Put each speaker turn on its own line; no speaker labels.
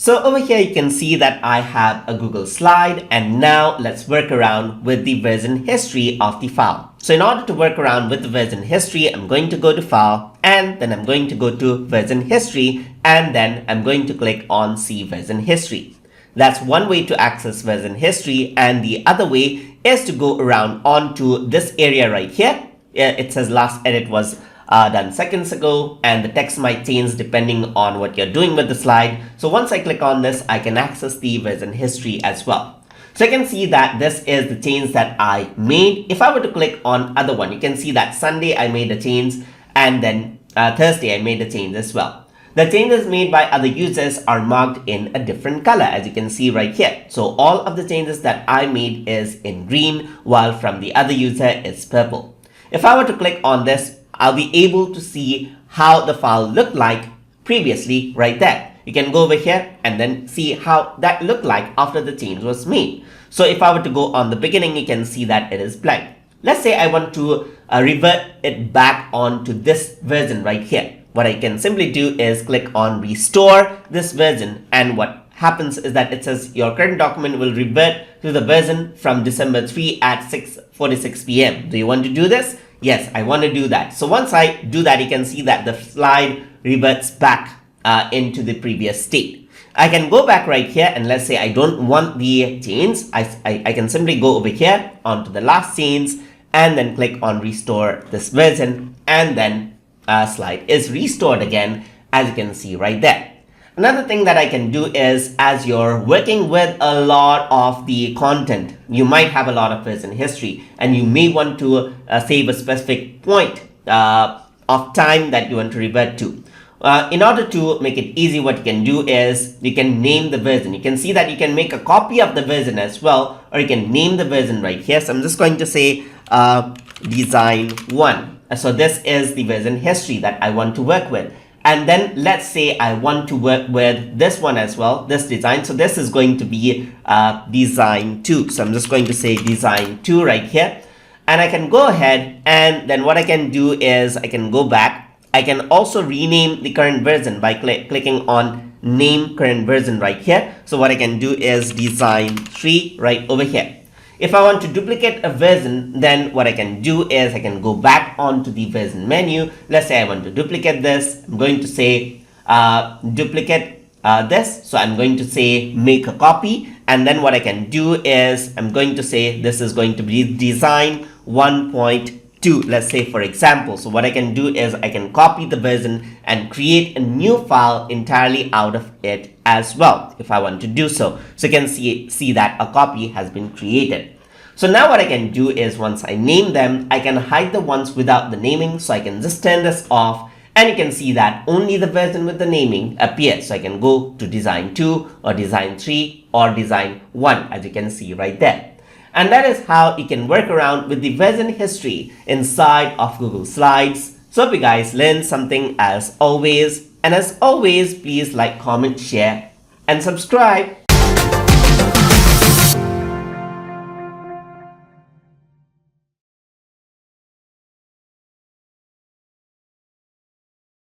So over here you can see that I have a Google slide, and now let's work around with the version history of the file. So in order to work around with the version history, I'm going to go to File, and then I'm going to go to Version History, and then I'm going to click on See Version History. That's one way to access version history, and the other way is to go around onto this area right here. It says last edit was done seconds ago, and the text might change depending on what you're doing with the slide. So once I click on this, I can access the version history as well. So I can see that this is the change that I made. If I were to click on other one, you can see that Sunday I made a change, and then Thursday I made a change as well. The changes made by other users are marked in a different color, as you can see right here. So all of the changes that I made is in green, while from the other user it's purple. If I were to click on this, I'll be able to see how the file looked like previously right there. You can go over here and then see how that looked like after the change was made. So if I were to go on the beginning, you can see that it is blank. Let's say I want to revert it back onto this version right here. What I can simply do is click on restore this version, and what happens is that it says your current document will revert to the version from December 3 at 6:46 p.m. Do you want to do this? Yes, I want to do that. So once I do that, you can see that the slide reverts back into the previous state. I can go back right here, and let's say I don't want the change. I can simply go over here onto the last change and then click on restore this version, and then slide is restored again, as you can see right there. Another thing that I can do is, as you're working with a lot of the content, you might have a lot of version history, and you may want to save a specific point of time that you want to revert to. In order to make it easy, what you can do is you can name the version. You can see that you can make a copy of the version as well, or you can name the version right here. So I'm just going to say design 1. So this is the version history that I want to work with. And then let's say I want to work with this one as well, this design. So this is going to be design 2. So I'm just going to say design 2 right here. And I can go ahead, and then what I can do is I can go back. I can also rename the current version by clicking on name current version right here. So what I can do is design 3 right over here. If I want to duplicate a version, then what I can do is I can go back onto the version menu. Let's say I want to duplicate this. I'm going to say duplicate this. So I'm going to say make a copy. And then what I can do is I'm going to say this is going to be design 1.2. Let's say, for example. So what I can do is I can copy the version and create a new file entirely out of it as well, if I want to do so. So you can see that a copy has been created. So now what I can do is, once I name them, I can hide the ones without the naming. So I can just turn this off, and you can see that only the version with the naming appears. So I can go to design 2 or design 3 or design 1, as you can see right there. And that is how you can work around with the version history inside of Google Slides. So hope you guys learned something as always. And as always, please like, comment, share, and subscribe.